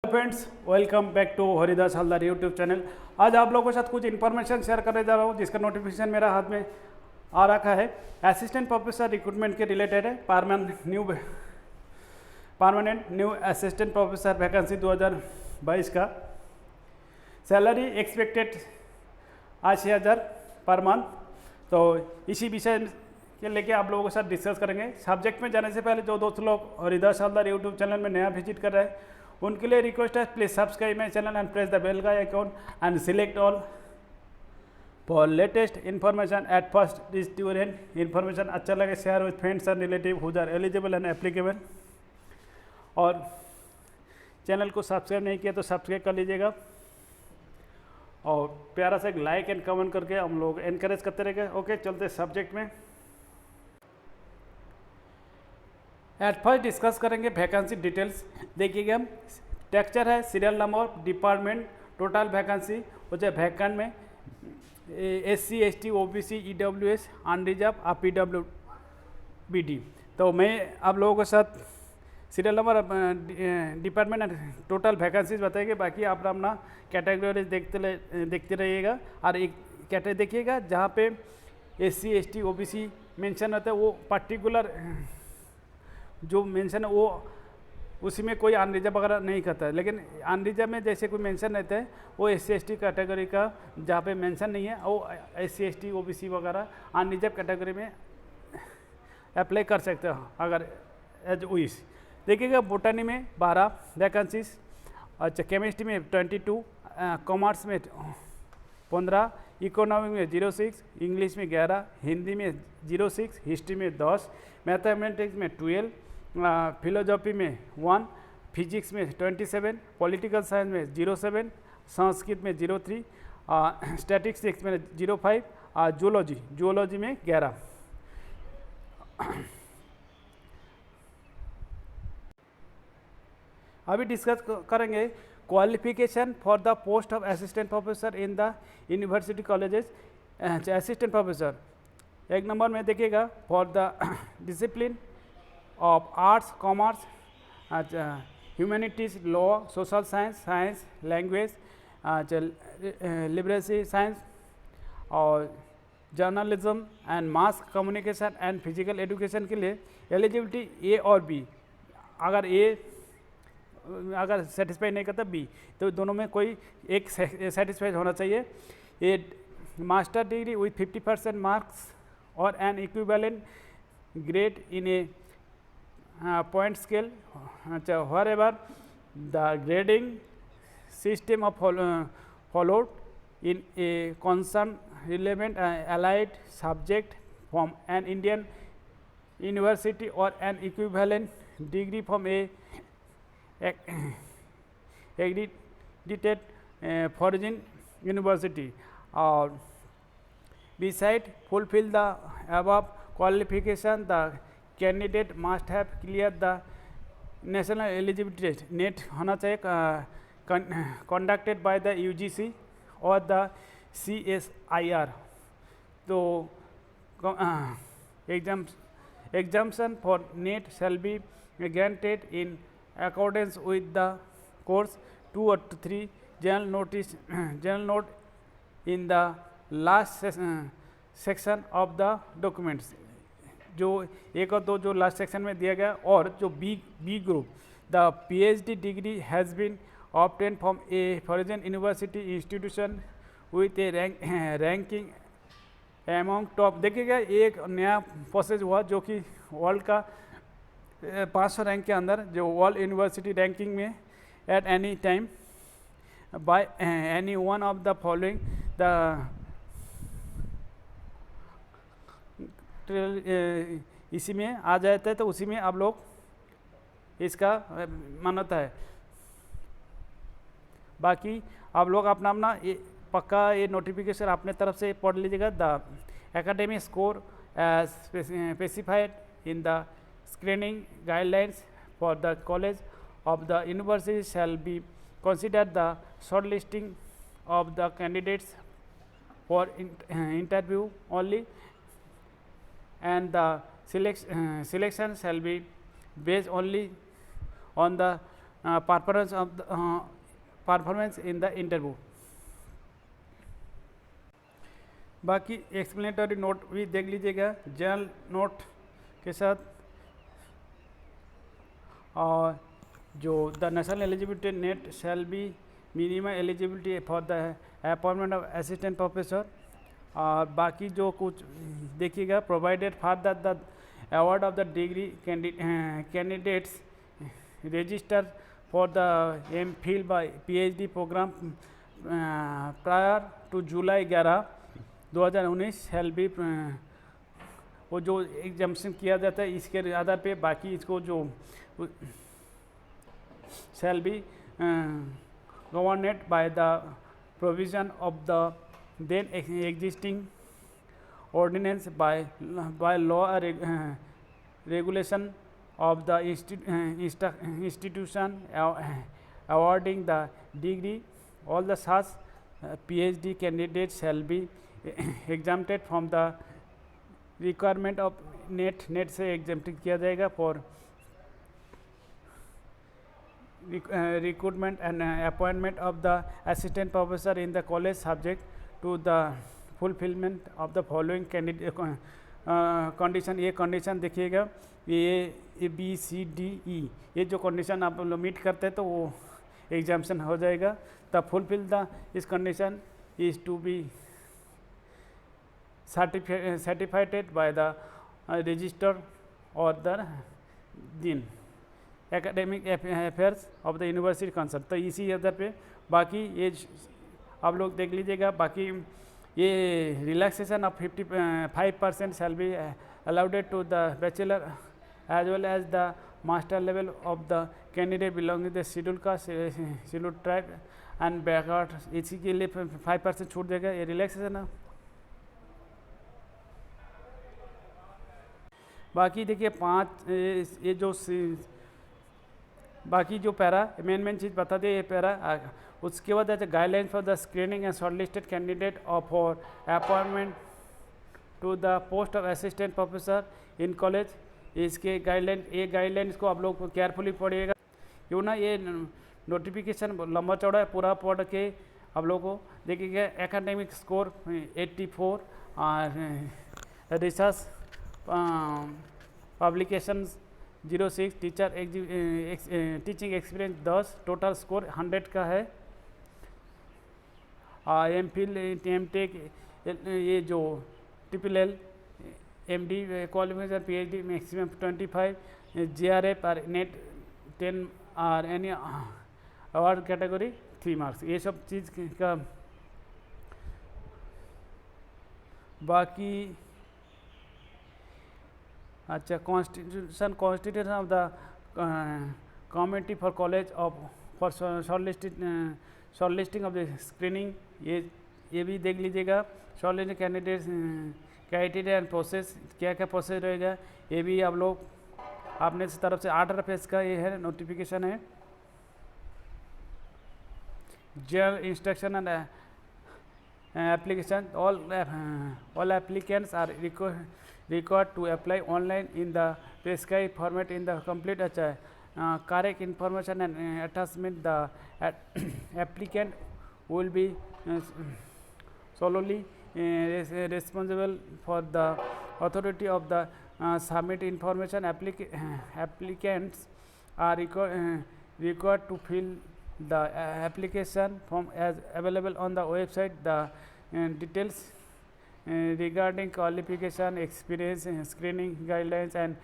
Friends, welcome back to Haridas Haldar YouTube channel. आज आप लोगों के साथ कुछ इन्फॉर्मेशन शेयर करने जा रहा हूँ जिसका नोटिफिकेशन मेरा हाथ में आ रखा है। असिस्टेंट प्रोफेसर रिक्रूटमेंट के रिलेटेड है। Permanent new assistant professor vacancy 2022 का। Salary expected 80,000 per month. तो इसी विषय के लेके आप लोगों के साथ डिस्कस करेंगे। सब्जेक्ट में जाने से पहले जो दोस्त लोग हरिदास हलदार यूट्यूब चैनल में नया विजिट कर रहे हैं उनके लिए रिक्वेस्ट है, please subscribe my channel and press the bell का icon and select all for latest information at first student. Information अच्छा लगे share with friends and relative who's are eligible and applicable. और चैनल को subscribe नहीं किया तो subscribe कर लीजिएगा और प्यारा सा एक लाइक एंड कमेंट करके हम लोग एनकरेज करते रहेंगे। ओके, चलते सब्जेक्ट में। एट फर्स्ट डिस्कस करेंगे वैकेंसी डिटेल्स। देखिएगा, टेक्सचर है serial number, department, total vacancy हो जाए वैकेंट में SC ST OBC EWS unreserve PWBD। तो मैं आप लोगों के साथ serial number, department and total vacancies बताएंगे। बाकी आप अपना कैटेगरी देखते रहिएगा। और एक कैटेगरी देखिएगा जहाँ पे SC ST OBC मेंशन रहता है, वो पर्टिकुलर जो मेंशन है वो उसी में कोई अनरिजर्व वगैरह नहीं करता है। लेकिन अनरिजर्व में जैसे कोई मेंशन रहता है वो SC ST कैटेगरी का जहाँ पे मेंशन नहीं है वो SC ST OBC वगैरह अनरिजर्व कैटेगरी में अप्लाई कर सकते हो अगर एज विश। देखिएगा, बोटनी में 12 वैकेंसीज, अच्छा केमिस्ट्री में 22, कॉमर्स में 15, इकोनॉमिक में 06, इंग्लिश में 11, हिंदी में 06, हिस्ट्री में 10, मैथमेटिक्स में 12, फिलोजॉफी में 1, फिजिक्स में 27, पॉलिटिकल साइंस में 07, संस्कृत में 03, स्टैटिस्टिक्स में 05 और जूलॉजी में 11। अभी डिस्कस करेंगे qualification for the post of assistant professor in the university colleges. Assistant professor एक नंबर में देखिएगा, for the discipline of arts, commerce, humanities, law, social science, language, literacy science और journalism and mass communication and physical education के लिए eligibility A और B। अगर A अगर satisfy नहीं करता B, तो दोनों में कोई एक सेटिस्फाइड होना चाहिए। A master degree with 50% marks or an equivalent grade in a point scale wherever the grading system of followed in a concern relevant allied subject from an Indian university or an equivalent degree from a accredited foreign university or beside fulfill the above qualification the candidate must have cleared the national eligibility test NET होना चाहिए conducted by the UGC or the CSIR। तो exemption for NET shall be granted in accordance with the course 2 or 3 general note in the last section of the documents। जो 1 और 2 जो last section में दिया गया। और जो B group, the PhD degree has been obtain from a foreign university institution with a ranking among top. देखिएगा, एक नया प्रोसेस हुआ जो कि वर्ल्ड का 500 रैंक के अंदर, जो वर्ल्ड यूनिवर्सिटी रैंकिंग में at any time by any one of the following the इसी में आ जाता है। तो उसी में आप लोग इसका मान्यता है। बाकी आप लोग अपना अपना पक्का ये नोटिफिकेशन अपने तरफ से पढ़ लीजिएगा। The academic score specified in the screening guidelines for the college of the university shall be considered the shortlisting of the candidates for interview only, and the selection shall be based only on the performance in the interview. बाकी explanatory note भी देख लीजिएगा general note के साथ। और जो the national eligibility net shall be minimum eligibility for the appointment of assistant professor. और बाकी जो कुछ देखिएगा provided for the award of the degree candidates register for the MPhil by PhD program prior to July 11, 2019 shall be वो जो एग्जामिशन किया जाता है इसके आधार पे बाकी इसको जो shall be governed by the provision of the then existing ordinance by law or regulation of the institution awarding the degree. All the such PhD candidates shall be exempted from the requirement of net से exempt किया जाएगा for recruitment and appointment of the assistant professor in the college subject to the fulfillment of the following candidate condition। ये condition देखिएगा ये ABCDE ये जो condition आप लोग मीट करते हैं तो वो एग्जामिशन हो जाएगा। द फुलफिल द इस condition is to be certified by the register or the dean academic affairs of the university concern. तो इसी आधार पे बाकी ये आप लोग देख लीजिएगा। बाकी ये relaxation of 55% shall be allowed to the bachelor as well as the master level of the candidate belonging the schedule caste schedule tribe and backward. इसी के लिए 5% छूट देगा। ये रिलैक्सेशन है। बाकी देखिए 5 ये जो बाकी जो पैरा अमेंडमेंट चीज़ बता दे ये पैरा। उसके बाद है guideline for the screening and shortlisted candidate और for appointment to the post of assistant professor in college. इसके गाइडलाइन ये गाइडलाइन इसको आप लोग केयरफुली पढ़िएगा क्यों ना ये नोटिफिकेशन लंबा चौड़ा है। पूरा पढ़ के आप लोग को देखिएगा। एकेडमिक स्कोर 84 और research publications 06, teaching experience 10, total score 100 का है। MPhil MTech ये जो LLL MD qualification PhD maximum 25, JRF और नेट 10 और एनी अवार्ड कैटेगरी 3 मार्क्स। ये सब चीज़ का बाकी अच्छा constitution of the committee for college of for shortlisting of the screening ये भी देख लीजिएगा। Shortlisting candidates criteria and process क्या क्या प्रोसेस रहेगा ये भी आप लोग अपने तरफ से 8 पेज का ये है नोटिफिकेशन है। General instruction and application all applicants are required to apply online in the prescribed format in the complete correct information and attachment. The applicant will be solely responsible for the authority of the submit information. Applicants are required to fill the application form as available on the website. The details regarding qualification, experience, screening guidelines and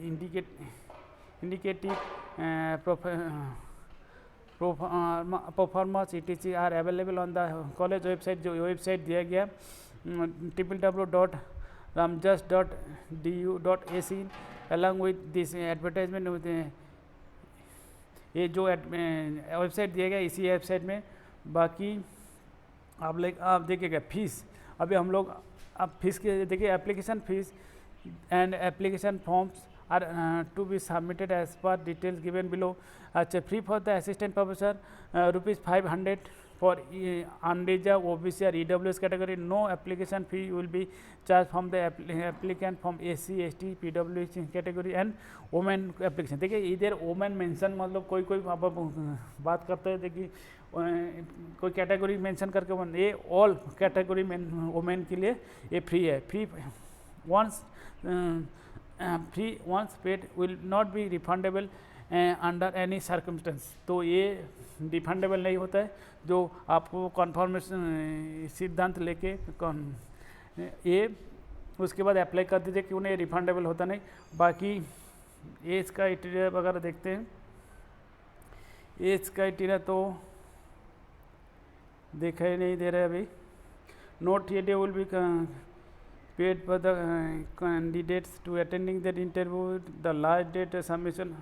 indicative performance etc. are available on the college website। जो website दिया गया www.ramjas.du.ac along with this advertisement with ये जो website दिया गया इसी website में। बाकी आप देखिएगा फीस अभी हम लोग अब फीस के देखिए application fees and application forms are to be submitted as per details given below. Free for the assistant professor, rupees 500 for unreserved OBC or EWS category. No application fee will be charged from the applicant from SC, ST, PWS category and women application. देखिए इधर women mention मतलब कोई बात करते हैं देखिए कोई category mention करके ये ऑल कैटेगरी वुमेन के लिए ये फ्री है. Free once paid will not be refundable under any circumstance. तो ये रिफंडेबल नहीं होता है. जो आपको कन्फर्मेशन सिद्धांत लेके ये उसके बाद अप्लाई कर दीजिए कि उन्हें रिफंडेबल होता नहीं. बाकी एज क्राइटेरिया वगैरह देखते हैं. एज क्राइटेरिया तो दिखाई नहीं दे रहा है अभी. नोट ये will be paid for the candidates to attending that interview. The last date submission.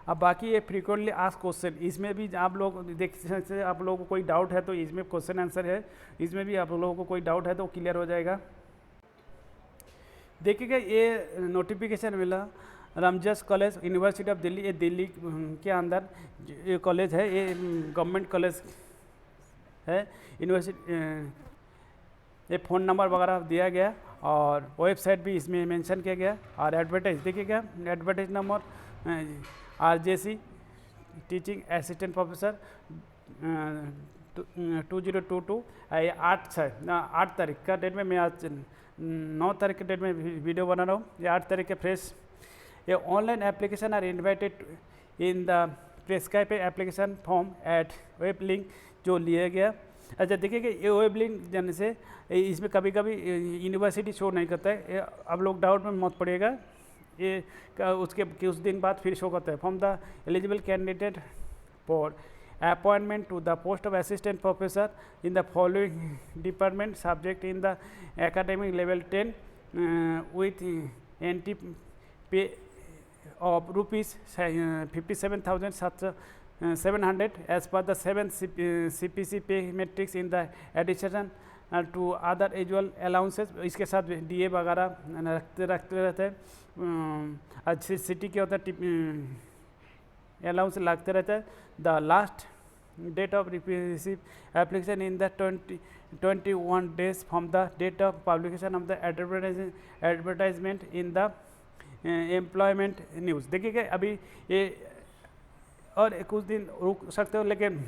अब बाकी ये फ्रीक्वेंटली आस्क्ड क्वेश्चन, इसमें भी आप लोग देख सकते हैं. आप लोगों को कोई डाउट है तो इसमें क्वेश्चन आंसर है, इसमें भी आप लोगों को कोई डाउट है तो क्लियर हो जाएगा. देखिएगा ये नोटिफिकेशन मिला Ramjas college university of Delhi. ये दिल्ली के अंदर ये कॉलेज है, ये गवर्नमेंट कॉलेज है. यूनिवर्सिटी ये फ़ोन नंबर वगैरह दिया गया और वेबसाइट भी इसमें मेंशन किया गया. और एडवर्टाइज देखिएगा, advertise number RJC teaching assistant professor 2022. 8 तारीख का डेट में, मैं आज 9 तारीख के डेट में वीडियो बना रहा हूँ. ये 8 तारीख के फ्रेश. ये online application are invited in the prescribe application form at web link जो लिया गया. अच्छा देखिए कि ये वेब लिंक जाने से इसमें कभी कभी यूनिवर्सिटी शो नहीं करता है. अब लोग डाउट में मत पड़ेगा. ये उसके कुछ दिन बाद फिर शो करता है. From the eligible candidate for appointment to the post of assistant professor in the following department subject in the academic level 10 with entry pay of rupees 57,700 as per the 7 CPC pay matrix in the addition to other usual allowances. इसके साथ DA वगैरह रखते रहते हैं. अच्छी city के होता है अलाउंस लगते रहता है. The last date of receive application in the 21 days from the date of publication of the advertisement in the employment news. देखिए अभी ये और कुछ दिन रुक सकते हो, लेकिन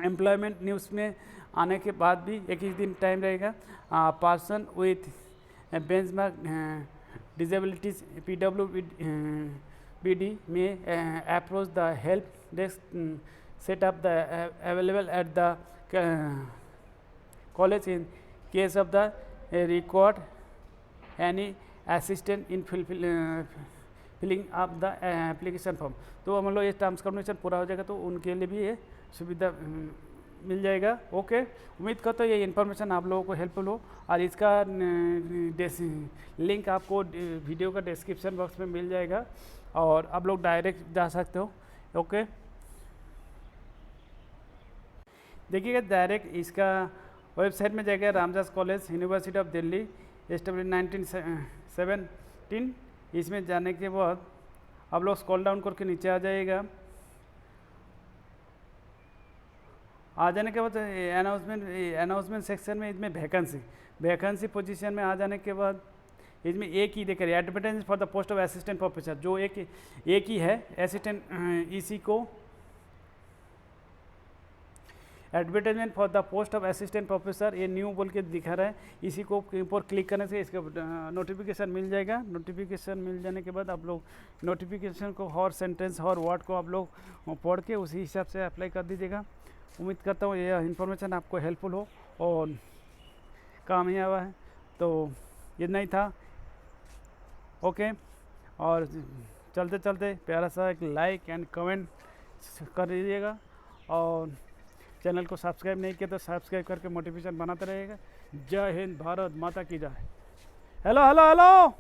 एम्प्लॉयमेंट न्यूज़ में आने के बाद भी एक ही दिन टाइम रहेगा. Person with benchmark disabilities PWBD में approach the help desk set up the available at the college in case of the record any assistant in filling up the application form. तो हम लोग ये टर्म्स कंडीशन पूरा हो जाएगा तो उनके लिए भी ये सुविधा मिल जाएगा. ओके, उम्मीद करता हूँ ये इन्फॉर्मेशन आप लोगों को हेल्पफुल हो. और इसका लिंक आपको वीडियो का डिस्क्रिप्शन बॉक्स में मिल जाएगा और आप लोग डायरेक्ट जा सकते हो. ओके, देखिएगा डायरेक्ट इसका वेबसाइट में जाएगा Ramjas college university of Delhi establish 1917. इसमें जाने के बाद आप लोग स्क्रॉल डाउन करके नीचे आ जाएगा. आ जाने के बाद अनाउंसमेंट सेक्शन में इसमें वैकेंसी पोजीशन में आ जाने के बाद इसमें एक ही देख रहे हैं advertisement for the post of assistant professor. जो एक ही है असिस्टेंट, इसी को advertisement for the post of assistant professor ये न्यू बोल के दिखा रहा है. इसी को ऊपर क्लिक करने से इसका नोटिफिकेशन मिल जाएगा. नोटिफिकेशन मिल जाने के बाद आप लोग नोटिफिकेशन को हर सेंटेंस हर वर्ड को आप लोग पढ़ के उसी हिसाब से अप्लाई कर दीजिएगा. उम्मीद करता हूँ ये इन्फॉर्मेशन आपको हेल्पफुल हो और काम ही आया है. तो इतना ही था. ओके, और चलते चलते प्यारा सा एक लाइक एंड कमेंट कर दीजिएगा और चैनल को सब्सक्राइब नहीं किया तो सब्सक्राइब करके मोटिवेशन बनाते रहेगा. जय हिंद, भारत माता की जय. Hello hello hello.